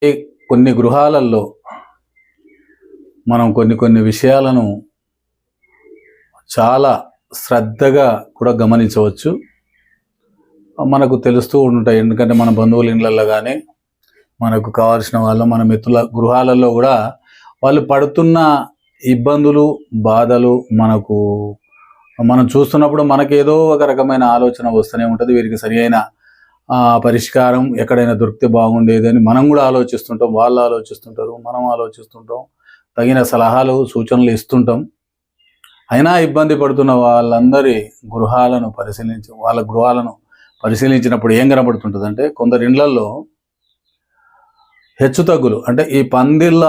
కొన్ని గృహాలలో మనం కొన్ని విషయాలను చాలా శ్రద్ధగా కూడా గమనించవచ్చు. మనకు తెలుస్తూ ఉంటాయి. ఎందుకంటే మన బంధువుల ఇళ్ళల్లో కానీ, మనకు కావాల్సిన వాళ్ళు, మన మిత్రుల గృహాలలో కూడా వాళ్ళు పడుతున్న ఇబ్బందులు, బాధలు మనం చూస్తున్నప్పుడు మనకేదో ఒక రకమైన ఆలోచన వస్తూనే ఉంటుంది. వీరికి సరి అయిన పరిష్కారం ఎక్కడైనా దొరికితే బాగుండేదని మనం కూడా ఆలోచిస్తుంటాం. వాళ్ళు ఆలోచిస్తుంటారు, మనం ఆలోచిస్తుంటాం, తగిన సలహాలు సూచనలు ఇస్తుంటాం. అయినా ఇబ్బంది పడుతున్న వాళ్ళ గృహాలను పరిశీలించినప్పుడు ఏం కనబడుతుంటుంది అంటే, కొందరి ఇళ్లలో హెచ్చుతగ్గులు, అంటే ఈ పందిళ్ళ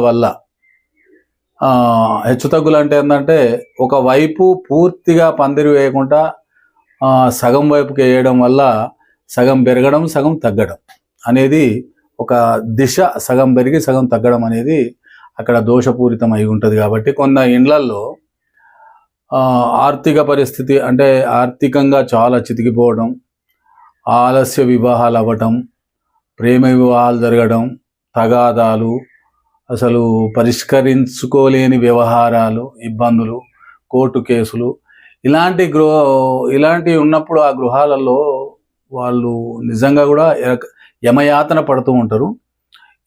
వల్ల హెచ్చుతగ్గులు అంటే ఏంటంటే, ఒకవైపు పూర్తిగా పందిరి వేయకుండా సగం వైపుకి వేయడం వల్ల సగం పెరగడం, సగం తగ్గడం అనేది ఒక దిశ, సగం పెరిగి సగం తగ్గడం అనేది అక్కడ దోషపూరితం అయి ఉంటుంది. కాబట్టి కొన్ని ఇండ్లల్లో ఆర్థిక పరిస్థితి, అంటే ఆర్థికంగా చాలా చితికిపోవడం, ఆలస్య వివాహాలు అవ్వటం, ప్రేమ వివాహాలు జరగడం, తగాదాలు, అసలు పరిష్కరించుకోలేని వ్యవహారాలు, ఇబ్బందులు, కోర్టు కేసులు, ఇలాంటివి ఉన్నప్పుడు ఆ గృహాలలో వాళ్ళు నిజంగా కూడా యమయాతన పడుతూ ఉంటారు.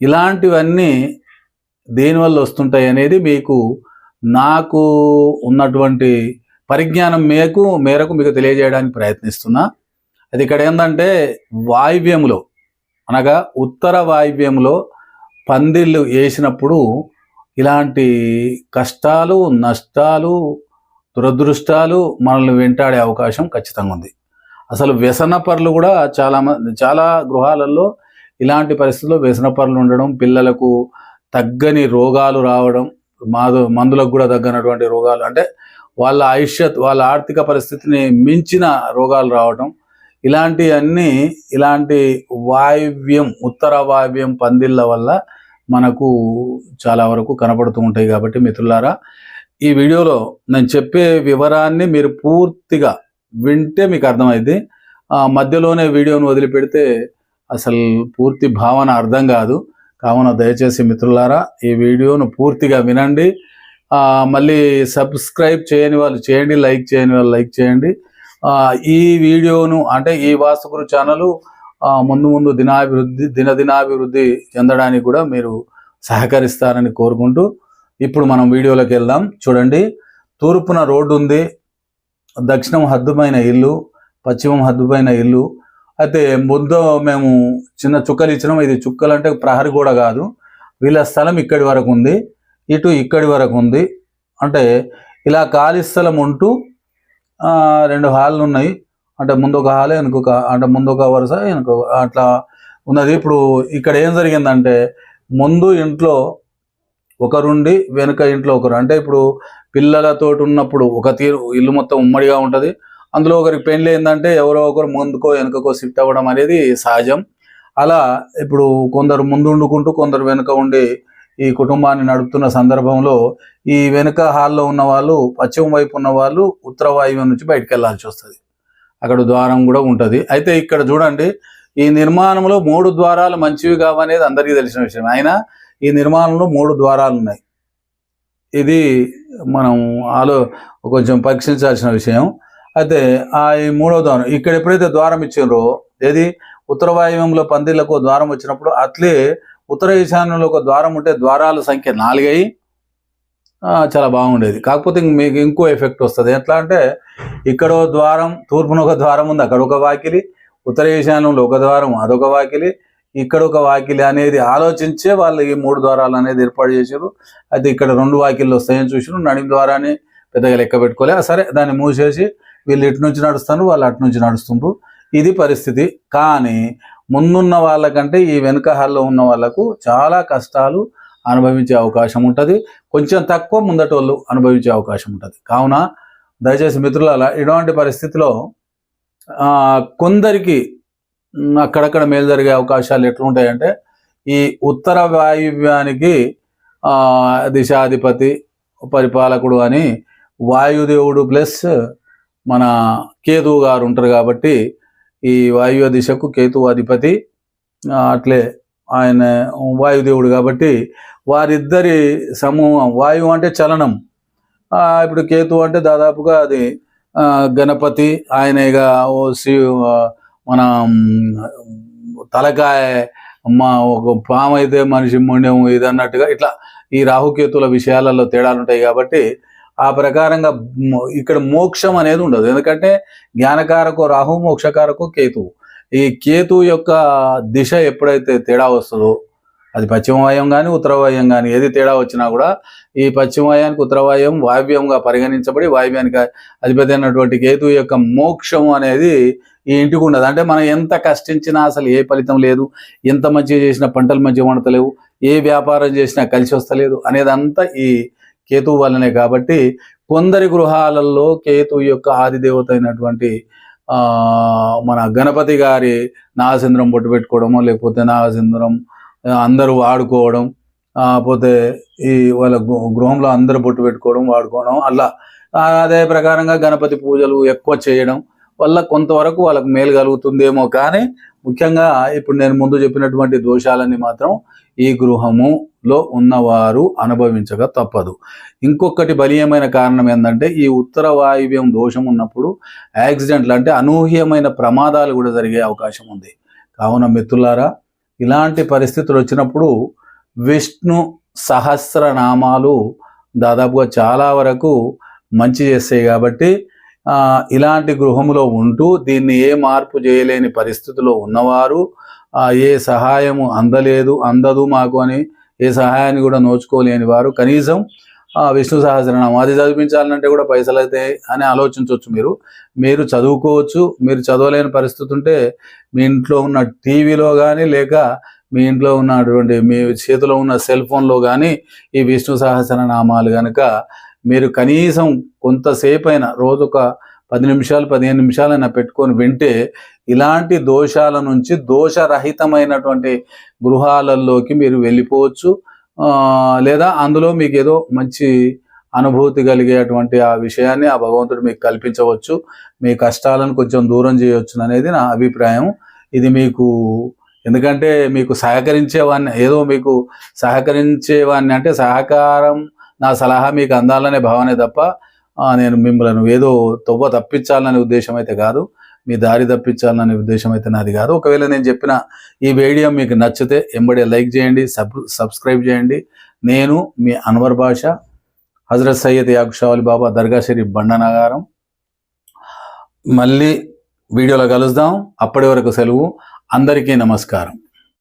ఇలాంటివన్నీ దేనివల్ల వస్తుంటాయి అనేది నాకు ఉన్నటువంటి పరిజ్ఞానం మేరకు మీకు తెలియజేయడానికి ప్రయత్నిస్తున్నా. అది ఇక్కడ ఏంటంటే, వాయువ్యంలో అనగా ఉత్తర వాయువ్యంలో పందిళ్ళు వేసినప్పుడు ఇలాంటి కష్టాలు, నష్టాలు, దురదృష్టాలు మనల్ని వెంటాడే అవకాశం ఖచ్చితంగా ఉంది. అసలు వ్యసనపరులు కూడా చాలా గృహాలలో ఇలాంటి పరిస్థితుల్లో వ్యసనపరులు ఉండడం, పిల్లలకు తగ్గని రోగాలు రావడం, మందులకు కూడా తగ్గనటువంటి రోగాలు, అంటే వాళ్ళ ఆర్థిక పరిస్థితిని మించిన రోగాలు రావడం, ఇలాంటి ఉత్తర వాయువ్యం పందిళ్ళ వల్ల మనకు చాలా వరకు కనపడుతూ ఉంటాయి. కాబట్టి మిత్రులారా, ఈ వీడియోలో నేను చెప్పే వివరాన్ని మీరు పూర్తిగా వింటే మీకు అర్థమైంది. మధ్యలోనే వీడియోను వదిలిపెడితే అసలు పూర్తి భావన అర్థం కాదు. కావున దయచేసి మిత్రులారా, ఈ వీడియోను పూర్తిగా వినండి. మళ్ళీ సబ్స్క్రైబ్ చేయని వాళ్ళు చేయండి, లైక్ చేయని వాళ్ళు లైక్ చేయండి. ఈ వీడియోను, అంటే ఈ వాస్తుగురు ఛానల్ ముందు దినదినాభివృద్ధి చెందడానికి కూడా మీరు సహకరిస్తారని కోరుకుంటూ ఇప్పుడు మనం వీడియోలోకి వెళ్దాం. చూడండి, తూర్పున రోడ్డు ఉంది, దక్షిణం హద్దుపైన ఇల్లు, పశ్చిమం హద్దుపైన ఇల్లు. అయితే ముందు మేము చిన్న చుక్కలు ఇచ్చినాం. ఇది చుక్కలు అంటే ప్రహరీ గోడ కాదు. వీళ్ళ స్థలం ఇక్కడి వరకు ఉంది, ఇటు ఇక్కడి వరకు ఉంది. అంటే ఇలా ఖాళీ స్థలం ఉంటూ 2 హాళ్ళు ఉన్నాయి. అంటే ముందు ఒక హాల్, ముందు ఒక వరుస, అట్లా ఉన్నది. ఇప్పుడు ఇక్కడ ఏం జరిగిందంటే, ముందు ఇంట్లో ఒకరుండి వెనుక ఇంట్లో ఒకరు, అంటే ఇప్పుడు పిల్లలతో ఉన్నప్పుడు ఒక తీరు ఇల్లు మొత్తం ఉమ్మడిగా ఉంటుంది. అందులో ఒకరికి పెళ్ళి ఏంటంటే ఎవరో ఒకరు ముందుకో వెనుకకో షిఫ్ట్ అవ్వడం అనేది సహజం. అలా ఇప్పుడు కొందరు ముందు వండుకుంటూ కొందరు వెనుక ఉండి ఈ కుటుంబాన్ని నడుపుతున్న సందర్భంలో ఈ వెనుక హాల్లో ఉన్న వాళ్ళు, పశ్చిమ వైపు ఉన్న వాళ్ళు ఉత్తర వాయువ్యం నుంచి బయటకు వెళ్ళాల్సి వస్తుంది. అక్కడ ద్వారం కూడా ఉంటుంది. అయితే ఇక్కడ చూడండి, ఈ నిర్మాణంలో 3 ద్వారాలు మంచివి కావనేది అందరికీ తెలిసిన విషయం. అయినా ఈ నిర్మాణంలో 3 ద్వారాలు ఉన్నాయి. ఇది మనం కొంచెం పరీక్షించాల్సిన విషయం. అయితే ఈ 3వ ద్వారం ఇక్కడ ఎప్పుడైతే ద్వారం ఇచ్చారో, ఏది ఉత్తర వాయువ్యంలో పందిళ్లకు ద్వారం వచ్చినప్పుడు అట్లే ఉత్తర ఈశాన్యంలో ఒక ద్వారం ఉంటే ద్వారాల సంఖ్య 4 అయ్యి చాలా బాగుండేది. కాకపోతే మీకు ఇంకో ఎఫెక్ట్ వస్తుంది. ఎట్లా అంటే, ఇక్కడో ద్వారం, తూర్పున ఒక ద్వారం ఉంది, అక్కడ ఒక వాకిలి, ఉత్తర ఈశాన్యంలో ఒక ద్వారం, అదొక వాకిలి, ఇక్కడ ఒక వాకిలి అనేది ఆలోచించే వాళ్ళు ఈ 3 ద్వారాలు అనేది ఏర్పాటు చేశారు. అయితే ఇక్కడ 2 వాకిళ్ళు వస్తాయని చూసారు. నడిమి ద్వారాన్ని పెద్దగా లెక్క పెట్టుకోలే. సరే, దాన్ని మూసేసి వీళ్ళు ఇటు నుంచి నడుస్తారు, వాళ్ళు అటు నుంచి నడుస్తుండ్రు. ఇది పరిస్థితి. కానీ ముందున్న వాళ్ళకంటే ఈ వెనుక హాల్లో ఉన్న వాళ్ళకు చాలా కష్టాలు అనుభవించే అవకాశం ఉంటుంది. కొంచెం తక్కువ ముందటి వాళ్ళు అనుభవించే అవకాశం ఉంటుంది. కావున దయచేసి మిత్రులారా, ఇటువంటి పరిస్థితిలో కొందరికి అక్కడక్కడ మేలు జరిగే అవకాశాలు ఎట్లుంటాయంటే, ఈ ఉత్తర వాయువ్యానికి దిశాధిపతి పరిపాలకుడు అని వాయుదేవుడు ప్లస్ మన కేతువు గారు ఉంటారు. కాబట్టి ఈ వాయువ్య దిశకు కేతువు అధిపతి, అట్లే ఆయన వాయుదేవుడు కాబట్టి వారిద్దరి సమూహం, వాయువు అంటే చలనం, ఇప్పుడు కేతు అంటే దాదాపుగా అది గణపతి, ఆయన ఇక మన తలకాయ ఒక పాము అయితే మనిషి మొండెం ఇది అన్నట్టుగా ఇట్లా ఈ రాహుకేతుల విషయాలలో తేడాలు ఉంటాయి కాబట్టి ఆ ప్రకారంగా ఇక్కడ మోక్షం అనేది ఉండదు. ఎందుకంటే జ్ఞానకారకు రాహు, మోక్షకారకు కేతువు. ఈ కేతు యొక్క దిశ ఎప్పుడైతే తేడా వస్తుందో, అది పశ్చిమ వాయం కానీ ఉత్తర వాయం కానీ ఏది తేడా వచ్చినా కూడా ఈ పశ్చిమ వాయానికి ఉత్తర వాయం వాయువ్యంగా పరిగణించబడి వాయువ్యానికి అధిపతి అయినటువంటి కేతు యొక్క మోక్షం అనేది ఈ ఇంటికి ఉండదు. అంటే మనం ఎంత కష్టించినా అసలు ఏ ఫలితం లేదు, ఎంత మంచిగా చేసినా పంటలు మంచిగా వండతలేవు, ఏ వ్యాపారం చేసినా కలిసి వస్తలేదు అనేదంతా ఈ కేతు వల్లనే. కాబట్టి కొందరి గృహాలలో కేతు యొక్క ఆదిదేవత అయినటువంటి మన గణపతి గారి నాగసింధరం బొట్టు పెట్టుకోవడమో, లేకపోతే నాగసింధరం అందరూ వాడుకోవడం, పోతే ఈ వాళ్ళ గృహంలో అందరూ బొట్టు పెట్టుకోవడం వాడుకోవడం, అలా అదే ప్రకారంగా గణపతి పూజలు ఎక్కువ చేయడం వల్ల కొంతవరకు వాళ్ళకు మేలు కలుగుతుందేమో. కానీ ముఖ్యంగా ఇప్పుడు నేను ముందు చెప్పినటువంటి దోషాలన్నీ మాత్రం ఈ గృహములో ఉన్నవారు అనుభవించక తప్పదు. ఇంకొకటి బలీయమైన కారణం ఏంటంటే ఈ ఉత్తర వాయువ్యం దోషం ఉన్నప్పుడు యాక్సిడెంట్లు అంటే అనూహ్యమైన ప్రమాదాలు కూడా జరిగే అవకాశం ఉంది. కావున మిత్రులారా, ఇలాంటి పరిస్థితులు వచ్చినప్పుడు విష్ణు సహస్రనామాలు దాదాపుగా చాలా వరకు మంచి చేస్తాయి. కాబట్టి ఇలాంటి గృహంలో ఉంటూ దీన్ని ఏ మార్పు చేయలేని పరిస్థితిలో ఉన్నవారు, ఏ సహాయము అందదు మాకు అని ఏ సహాయాన్ని కూడా నోచుకోలేని వారు కనీసం విష్ణు సహస్రనామం అది చదివించాలంటే కూడా పైసలు అయితే అని ఆలోచించవచ్చు. మీరు చదువుకోవచ్చు. మీరు చదవలేని పరిస్థితి ఉంటే మీ ఇంట్లో ఉన్న టీవీలో కానీ, లేక మీ ఇంట్లో ఉన్నటువంటి మీ చేతిలో ఉన్న సెల్ ఫోన్లో కానీ ఈ విష్ణు సహస్రనామాలు కనుక మీరు కనీసం కొంతసేపు అయినా రోజుక 10 నిమిషాలు 15 నిమిషాలైనా పెట్టుకొని వింటే ఇలాంటి దోషాల నుంచి దోషరహితమైనటువంటి గృహాలలోకి మీరు వెళ్ళిపోవచ్చు. లేదా అందులో మీకు ఏదో మంచి అనుభూతి కలిగేటువంటి ఆ విషయాన్ని ఆ భగవంతుడు మీకు కల్పించవచ్చు. మీ కష్టాలను కొంచెం దూరం చేయవచ్చు అనేది నా అభిప్రాయం. ఇది మీకు ఎందుకంటే మీకు సహకరించేవాడిని మీకు సహకరించేవాడిని అంటే సహకారం నా సలహా మీకు అందాలనే భావనే తప్ప నేను మిమ్మల్ని ఏదో తొవ్వ తప్పించాలనే ఉద్దేశం అయితే కాదు, మీ దారి తప్పించాలనే ఉద్దేశం అయితే నాది కాదు. ఒకవేళ నేను చెప్పిన ఈ వీడియో మీకు నచ్చితే ఎంబడే లైక్ చేయండి, సబ్స్క్రైబ్ చేయండి. నేను మీ అన్వర్ బాషా, హజరత్ సయ్యద్ యాకూబ్ షా వలి బాబా దర్గా షరీఫ్ బండనగారం. మళ్ళీ వీడియోలో కలుద్దాం. అప్పటి వరకు సెలవు. అందరికీ నమస్కారం.